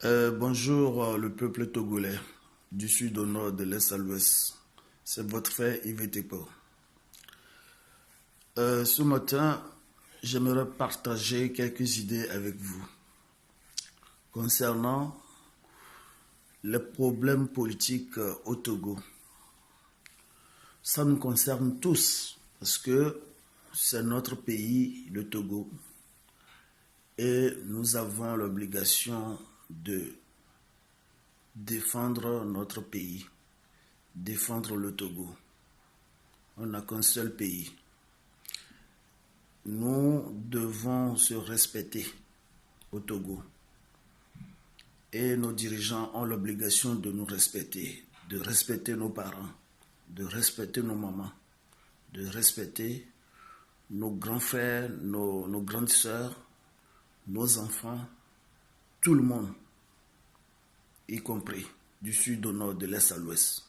Bonjour le peuple togolais, du sud au nord, de l'est à l'ouest. C'est votre frère Yves Tepo. Ce matin, j'aimerais partager quelques idées avec vous concernant les problèmes politiques au Togo. Ça nous concerne tous parce que c'est notre pays, le Togo, et nous avons l'obligation de défendre notre pays, défendre le Togo. On n'a qu'un seul pays. Nous devons se respecter au Togo. Et nos dirigeants ont l'obligation de nous respecter, de respecter nos parents, de respecter nos mamans, de respecter nos grands frères, nos grandes sœurs, nos enfants, tout le monde, y compris du sud au nord, de l'est à l'ouest.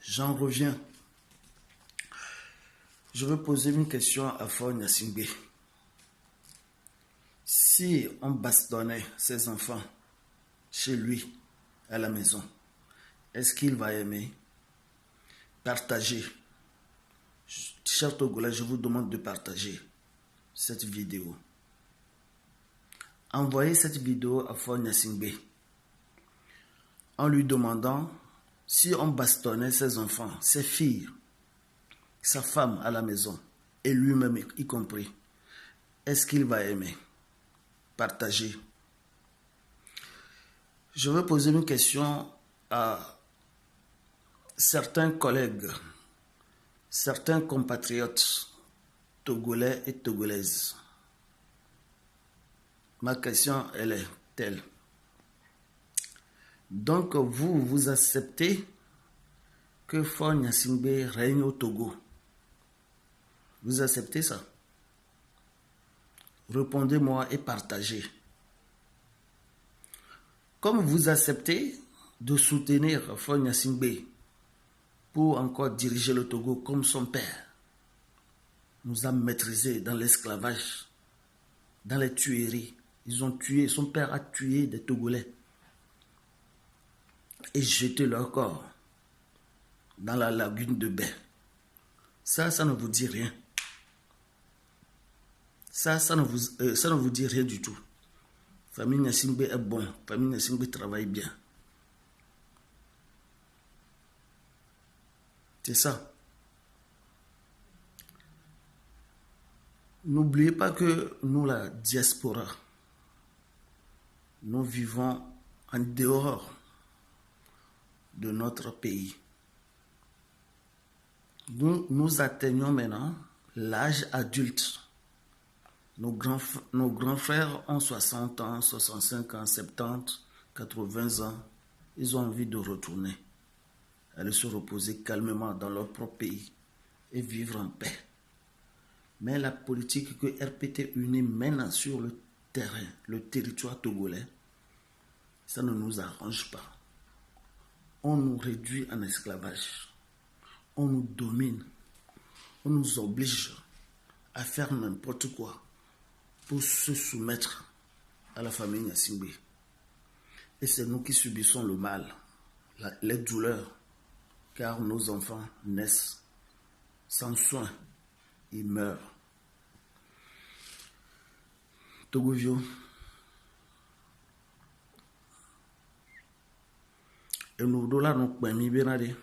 J'en reviens. Je veux poser une question à Faure Gnassingbé. Si on bastonnait ses enfants chez lui, à la maison, est-ce qu'il va aimer? Partager. Chers Togolais, je vous demande de partager cette vidéo. Envoyez cette vidéo à Faure Gnassingbé en lui demandant si on bastonnait ses enfants, ses filles, sa femme à la maison, et lui-même y compris, est-ce qu'il va aimer? Partager. Je veux poser une question à certains collègues, certains compatriotes togolais et togolaises. Ma question, elle est telle. Donc, vous acceptez que Faure Gnassingbé règne au Togo? Vous acceptez ça? Répondez-moi et partagez. Comme vous acceptez de soutenir Faure Gnassingbé pour encore diriger le Togo comme son père nous a maîtrisés dans l'esclavage, dans les tueries. Ils ont tué, son père a tué des Togolais et jeté leur corps dans la lagune de Baie. Ça ne vous dit rien. Ça ne vous dit rien du tout. Famille Gnassingbé est bon. Famille Gnassingbé travaille bien. C'est ça. N'oubliez pas que nous, la diaspora, nous vivons en dehors de notre pays. Nous atteignons maintenant l'âge adulte. Nos grands frères ont 60 ans, 65 ans, 70, 80 ans. Ils ont envie de retourner, aller se reposer calmement dans leur propre pays et vivre en paix. Mais la politique que RPT Uni mène sur le terrain, le territoire togolais, ça ne nous arrange pas. On nous réduit en esclavage. On nous domine. On nous oblige à faire n'importe quoi pour se soumettre à la famille Gnassingbé. Et c'est nous qui subissons le mal, les douleurs, car nos enfants naissent sans soin, ils meurent. Togovio, et nous dola nous pemi benade,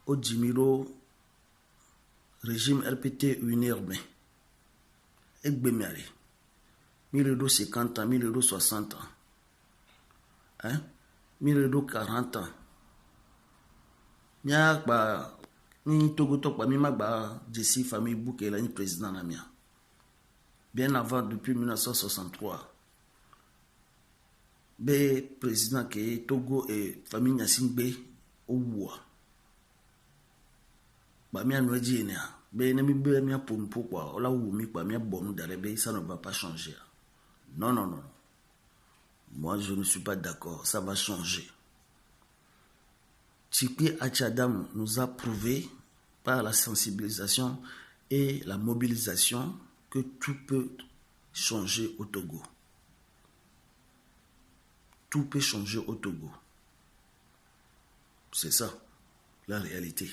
au Jimiro régime RPT unirbe, et gbemiare, 1050 ans, 1060 ans, hein, 1040 ans. Nya ba ni Togo tokpa mi magba Jessie famille Bouké la ni président namia. Bien avant, depuis 1963, le président qui est Togo et famille Gnassingbé au bois. Bamia noji enia, be ne mi be mia pompo quoi, ola ou mi quoi mia bon d'arrêter, ça ne va pas changer. Non, non, non. Moi, je ne suis pas d'accord, ça va changer. Tchikpi Achadam nous a prouvé par la sensibilisation et la mobilisation que tout peut changer au Togo. tout peut changer au Togo. C'est ça, la réalité.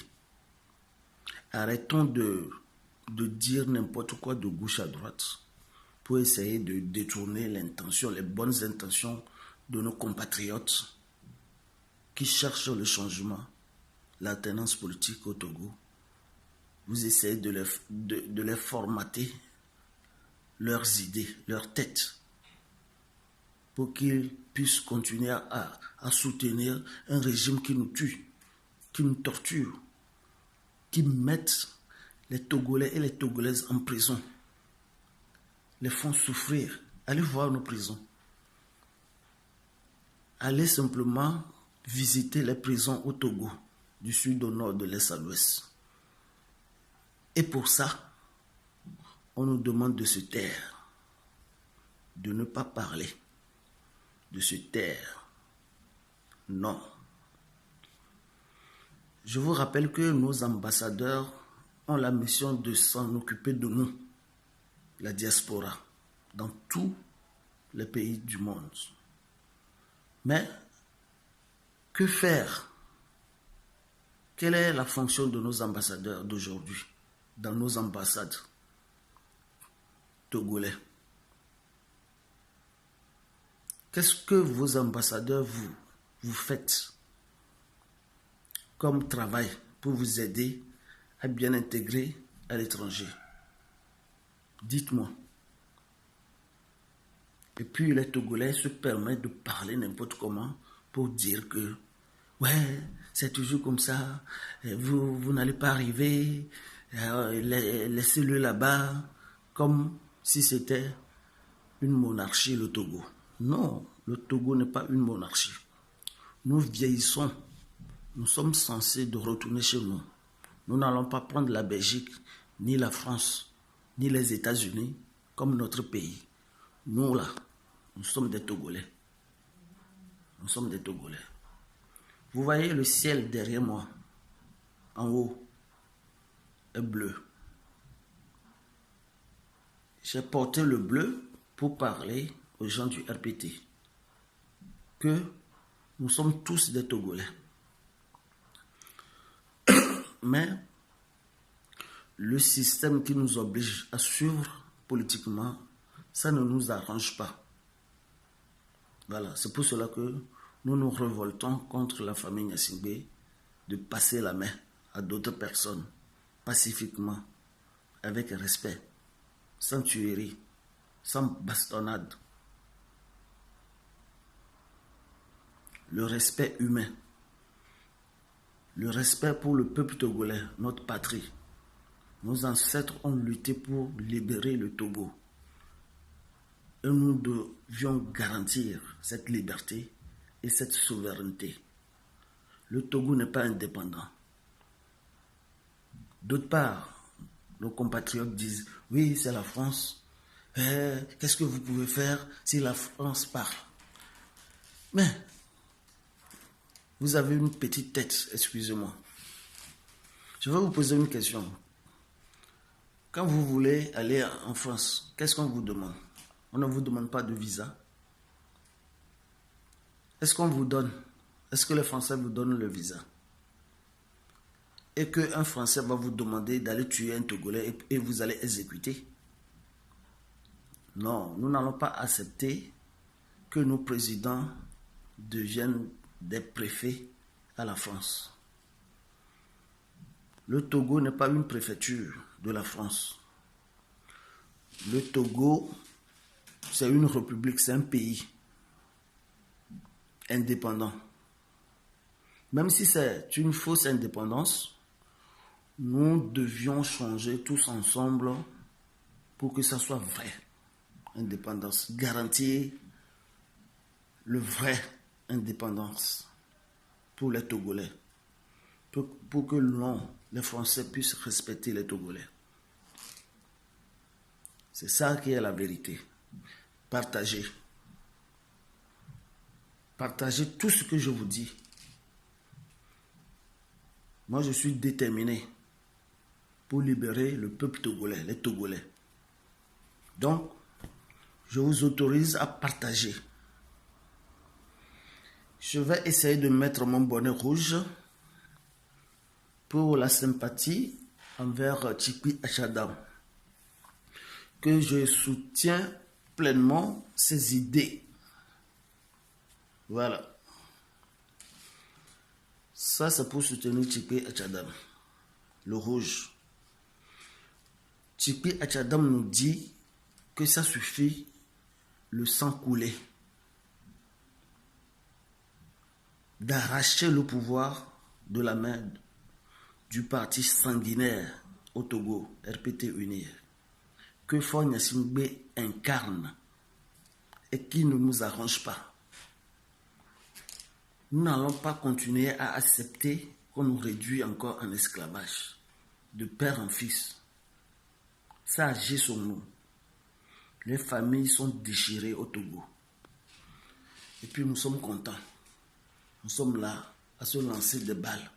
Arrêtons de dire n'importe quoi de gauche à droite pour essayer de détourner l'intention, les bonnes intentions de nos compatriotes qui cherchent le changement, l'alternance politique au Togo. Vous essayez de les formater, leurs idées, leurs têtes, pour qu'ils puissent continuer à soutenir un régime qui nous tue, qui nous torture, qui mettent les Togolais et les Togolaises en prison, les font souffrir. Allez voir nos prisons. Allez simplement visiter les prisons au Togo, du sud au nord, de l'est à l'ouest. Et pour ça, on nous demande de se taire, de ne pas parler, de se taire. Non. Je vous rappelle que nos ambassadeurs ont la mission de s'en occuper de nous, la diaspora, dans tous les pays du monde. Mais, que faire? Quelle est la fonction de nos ambassadeurs d'aujourd'hui, dans nos ambassades togolais? Qu'est-ce que vos ambassadeurs vous faites comme travail pour vous aider à bien intégrer à l'étranger? Dites-moi. Et puis les Togolais se permettent de parler n'importe comment pour dire que ouais, c'est toujours comme ça, vous n'allez pas arriver, laissez-le là-bas, comme si c'était une monarchie, le Togo. Non, le Togo n'est pas une monarchie. Nous vieillissons, nous sommes censés de retourner chez nous. Nous n'allons pas prendre la Belgique, ni la France, ni les États-Unis comme notre pays. Nous là, nous sommes des Togolais. Nous sommes des Togolais. Vous voyez le ciel derrière moi, en haut, est bleu. J'ai porté le bleu pour parler aux gens du RPT que nous sommes tous des Togolais. Mais le système qui nous oblige à suivre politiquement, ça ne nous arrange pas. Voilà, c'est pour cela que nous nous révoltons contre la famille Gnassingbé de passer la main à d'autres personnes, pacifiquement, avec respect, sans tuerie, sans bastonnade. Le respect humain, le respect pour le peuple togolais, notre patrie. Nos ancêtres ont lutté pour libérer le Togo. Et nous devions garantir cette liberté et cette souveraineté. Le Togo n'est pas indépendant. D'autre part, nos compatriotes disent, oui, c'est la France. Qu'est-ce que vous pouvez faire si la France part? Mais, vous avez une petite tête, excusez-moi. Je vais vous poser une question. Quand vous voulez aller en France, qu'est-ce qu'on vous demande? On ne vous demande pas de visa. Est-ce qu'on vous donne? Est-ce que les Français vous donnent le visa? Et qu'un Français va vous demander d'aller tuer un Togolais et vous allez exécuter? Non, nous n'allons pas accepter que nos présidents deviennent des préfets à la France. Le Togo n'est pas une préfecture de la France. Le Togo, c'est une république, c'est un pays indépendant. Même si c'est une fausse indépendance, nous devions changer tous ensemble pour que ça soit vrai. Indépendance, garantir le vrai indépendance pour les Togolais, pour que les Français puissent respecter les Togolais. C'est ça qui est la vérité. Partagez. Partagez tout ce que je vous dis. Moi, je suis déterminé pour libérer le peuple togolais, les Togolais. Donc, je vous autorise à partager. Je vais essayer de mettre mon bonnet rouge pour la sympathie envers Tchikwi Achadam, que je soutiens pleinement ses idées. Voilà. Ça, c'est pour soutenir Tchikwi Achadam, le rouge. Tchikwi Achadam nous dit que ça suffit, le sang coulé, d'arracher le pouvoir de la main du parti sanguinaire au Togo, RPT Unir, que Faure Gnassingbé incarne et qui ne nous arrange pas. Nous n'allons pas continuer à accepter qu'on nous réduit encore en esclavage, de père en fils. Ça agit sur nous. Les familles sont déchirées au Togo. Et puis nous sommes contents. Nous sommes là à se lancer des balles,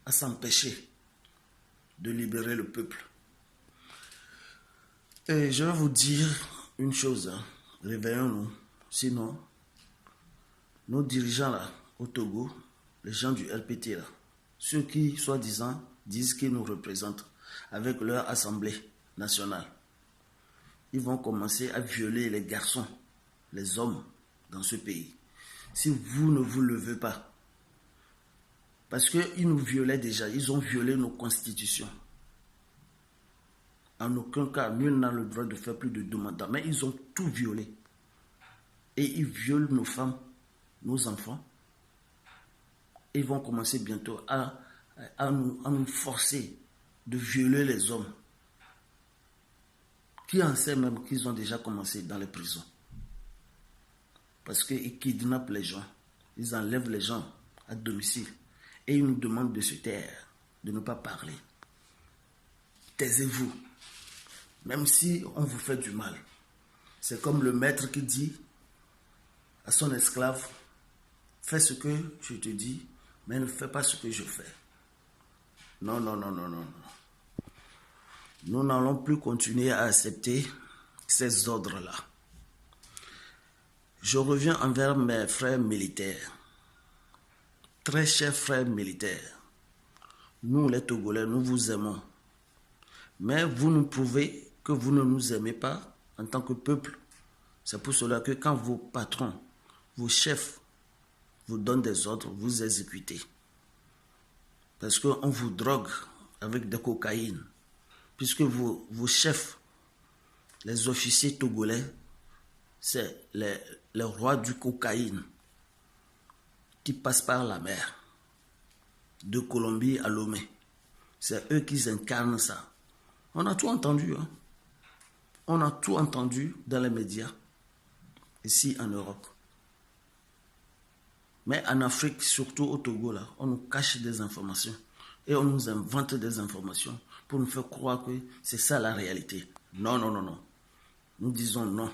à s'empêcher de libérer le peuple. Et je vais vous dire une chose, hein. Réveillons-nous. Sinon, nos dirigeants là, au Togo, les gens du RPT là, ceux qui, soi-disant, disent qu'ils nous représentent avec leur assemblée nationale, ils vont commencer à violer les garçons, les hommes dans ce pays. Si vous ne vous levez pas, parce qu'ils nous violaient déjà, ils ont violé nos constitutions. En aucun cas, nul n'a le droit de faire plus de 2 mandats, mais ils ont tout violé. Et ils violent nos femmes, nos enfants. Et ils vont commencer bientôt à nous forcer de violer les hommes. Qui en sait même qu'ils ont déjà commencé dans les prisons? Parce qu'ils kidnappent les gens, ils enlèvent les gens à domicile et ils nous demandent de se taire, de ne pas parler. Taisez-vous, même si on vous fait du mal. C'est comme le maître qui dit à son esclave, fais ce que je te dis, mais ne fais pas ce que je fais. Non, non, non, non, non. Nous n'allons plus continuer à accepter ces ordres-là. Je reviens envers mes frères militaires. Très chers frères militaires, nous les Togolais, nous vous aimons. Mais vous nous prouvez que vous ne nous aimez pas en tant que peuple. C'est pour cela que quand vos patrons, vos chefs vous donnent des ordres, vous exécutez. Parce qu'on vous drogue avec des cocaïnes. Puisque vos chefs, les officiers togolais, c'est les rois du cocaïne qui passent par la mer, de Colombie à Lomé. C'est eux qui incarnent ça. On a tout entendu. Hein? On a tout entendu dans les médias, ici en Europe. Mais en Afrique, surtout au Togo, là, on nous cache des informations et on nous invente des informations pour nous faire croire que c'est ça la réalité. Non, non, non, non. Nous disons non.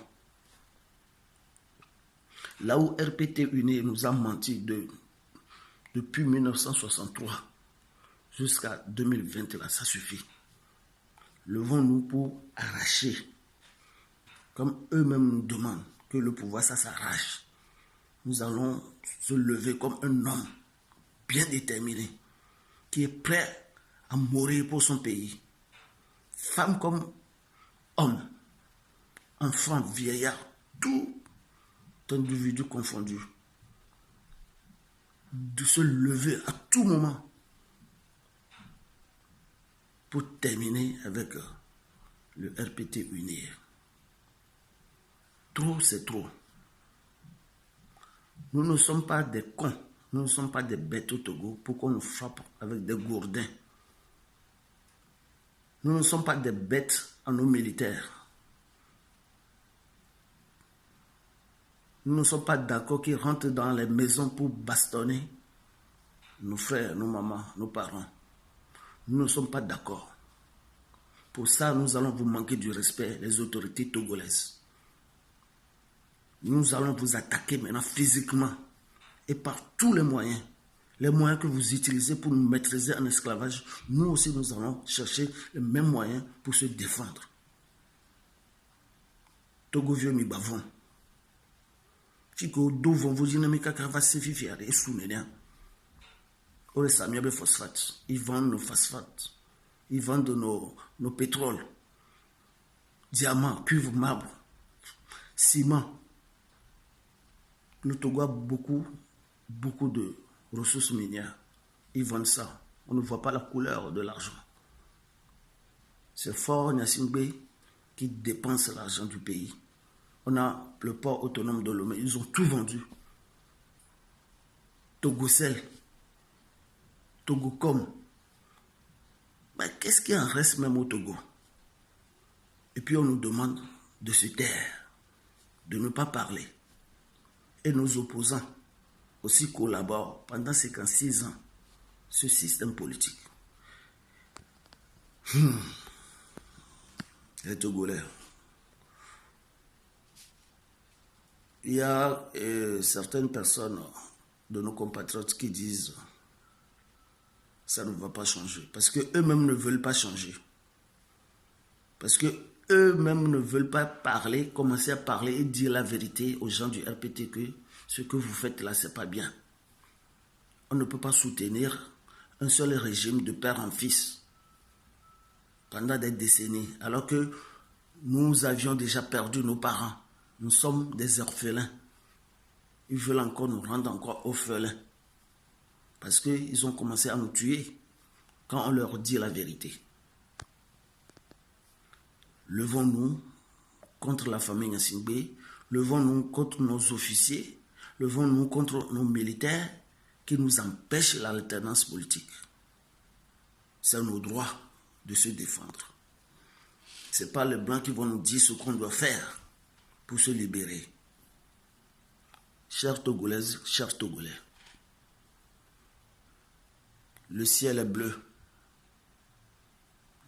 Là où RPT Uni nous a menti depuis 1963 jusqu'à 2020, là, ça suffit. Levons-nous pour arracher, comme eux-mêmes nous demandent que le pouvoir, ça s'arrache. Nous allons se lever comme un homme bien déterminé, qui est prêt à mourir pour son pays. Femme comme homme, enfant, vieillard, tout individu confondu. De se lever à tout moment pour terminer avec le RPT Unir. Trop, c'est trop. Nous ne sommes pas des cons, nous ne sommes pas des bêtes au Togo pour qu'on nous frappe avec des gourdins. Nous ne sommes pas des bêtes en nos militaires. Nous ne sommes pas d'accord qu'ils rentrent dans les maisons pour bastonner nos frères, nos mamans, nos parents. Nous ne sommes pas d'accord. Pour ça, nous allons vous manquer du respect, les autorités togolaises. Nous allons vous attaquer maintenant physiquement et par tous les moyens que vous utilisez pour nous maîtriser en esclavage. Nous aussi, nous allons chercher les mêmes moyens pour se défendre. Togo vieux mi bavon. Chico dovo dynamique va se faire et souvenir. On les a mis avec phosphate. Ils vendent nos phosphates. Ils vendent nos pétroles. Diamants, cuivre, marbre, ciment. Le Togo a beaucoup de ressources minières. Ils vendent ça. On ne voit pas la couleur de l'argent. C'est Fort Gnassingbé qui dépense l'argent du pays. On a le port autonome de Lomé. Ils ont tout vendu. Togocel, Togocom. Mais qu'est-ce qui en reste même au Togo? Et puis on nous demande de se taire, de ne pas parler. Et nos opposants aussi collaborent pendant 56 ans ce système politique. Les Togolais. Il y a certaines personnes de nos compatriotes qui disent ça ne va pas changer. Parce qu'eux-mêmes ne veulent pas changer. Parce qu'eux-mêmes ne veulent pas parler, commencer à parler et dire la vérité aux gens du RPT que ce que vous faites là, c'est pas bien. On ne peut pas soutenir un seul régime de père en fils pendant des décennies, alors que nous avions déjà perdu nos parents. Nous sommes des orphelins. Ils veulent encore nous rendre encore orphelins. Parce qu'ils ont commencé à nous tuer quand on leur dit la vérité. Levons-nous contre la famille Gnassingbé, levons-nous contre nos officiers, levons-nous contre nos militaires qui nous empêchent l'alternance politique. C'est nos droits de se défendre. Ce n'est pas les Blancs qui vont nous dire ce qu'on doit faire pour se libérer. Chères Togolaises, chers Togolais, le ciel est bleu.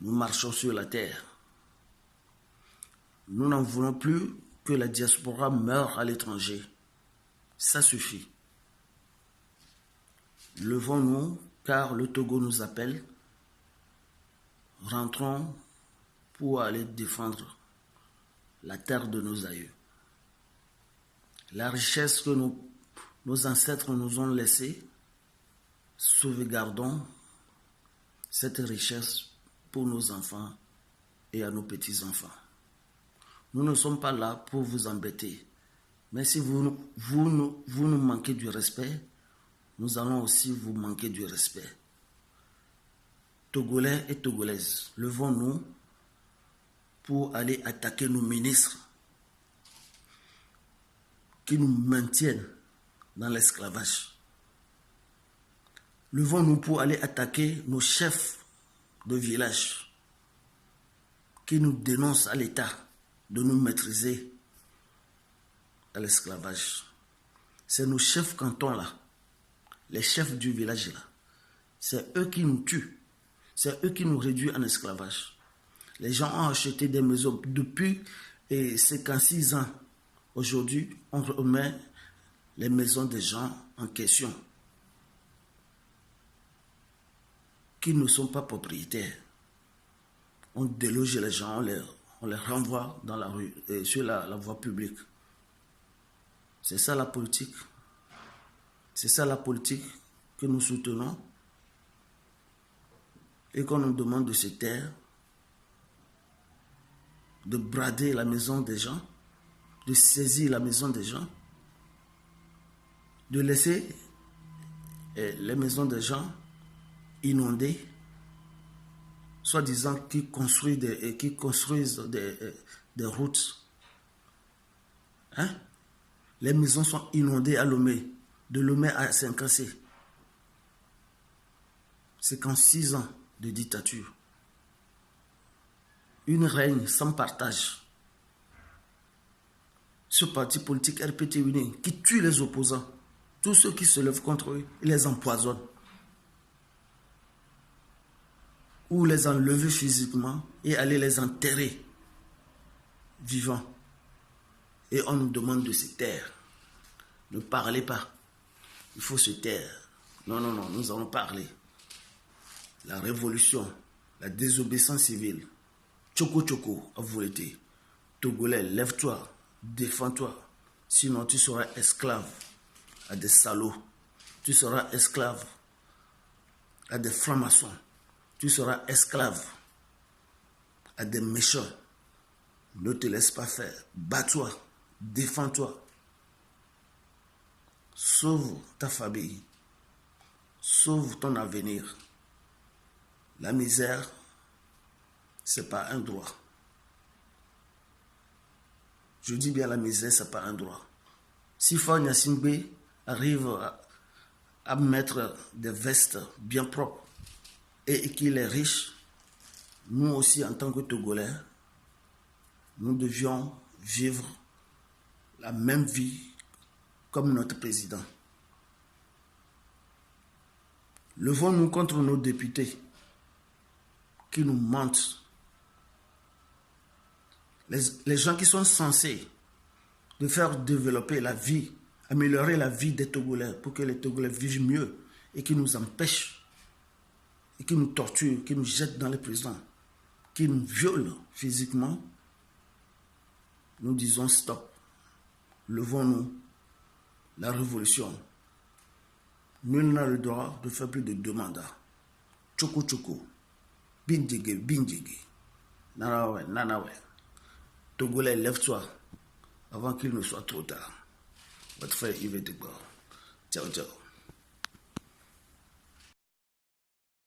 Nous marchons sur la terre. Nous n'en voulons plus que la diaspora meure à l'étranger. Ça suffit. Levons-nous, car le Togo nous appelle. Rentrons pour aller défendre la terre de nos aïeux. La richesse que nos ancêtres nous ont laissée, sauvegardons cette richesse pour nos enfants et à nos petits-enfants. Nous ne sommes pas là pour vous embêter. Mais si vous nous manquez du respect, nous allons aussi vous manquer du respect. Togolais et Togolaises, levons-nous pour aller attaquer nos ministres qui nous maintiennent dans l'esclavage. Levons-nous pour aller attaquer nos chefs de village qui nous dénoncent à l'État de nous maîtriser à l'esclavage. C'est nos chefs cantons là, les chefs du village là. C'est eux qui nous tuent. C'est eux qui nous réduisent en esclavage. Les gens ont acheté des maisons depuis 56 ans. Aujourd'hui, on remet les maisons des gens en question qui ne sont pas propriétaires. On déloge les gens, on les renvoie dans la rue, sur la voie publique. C'est ça la politique. C'est ça la politique que nous soutenons et qu'on nous demande de se taire, de brader la maison des gens, de saisir la maison des gens, de laisser les maisons des gens inondées, soi-disant qui construisent des routes. Hein? Les maisons sont inondées à Lomé, de Lomé à Saint-Cassé. C'est qu'en 6 ans de dictature, une règne sans partage. Ce parti politique RPT Uni qui tue les opposants, tous ceux qui se lèvent contre eux, il les empoisonne. Ou les enlever physiquement et aller les enterrer vivants. Et on nous demande de se taire. Ne parlez pas. Il faut se taire. Non, nous allons parler. La révolution, la désobéissance civile. Tchoko, à volonté. Togolais, lève-toi, défends-toi. Sinon, tu seras esclave à des salauds. Tu seras esclave à des francs-maçons. Tu seras esclave à des méchants. Ne te laisse pas faire. Bats-toi. Défends-toi. Sauve ta famille. Sauve ton avenir. La misère, ce n'est pas un droit. Je dis bien la misère, ce n'est pas un droit. Si Faure Gnassingbé arrive à mettre des vestes bien propres et qu'il est riche, nous aussi en tant que Togolais, nous devions vivre la même vie comme notre président. Levons-nous contre nos députés qui nous mentent. Les gens qui sont censés de faire développer la vie, améliorer la vie des Togolais pour que les Togolais vivent mieux et qui nous empêchent, et qui nous torturent, qui nous jettent dans les prisons, qui nous violent physiquement, nous disons stop. Levons-nous. La révolution. Nul n'a le droit de faire plus de 2 mandats. Tchoko tchoko. Bindjege, bindjege. Nanawe, nanawe. Togolais, lève-toi avant qu'il ne soit trop tard. Votre frère Yves Degbar. Ciao, ciao.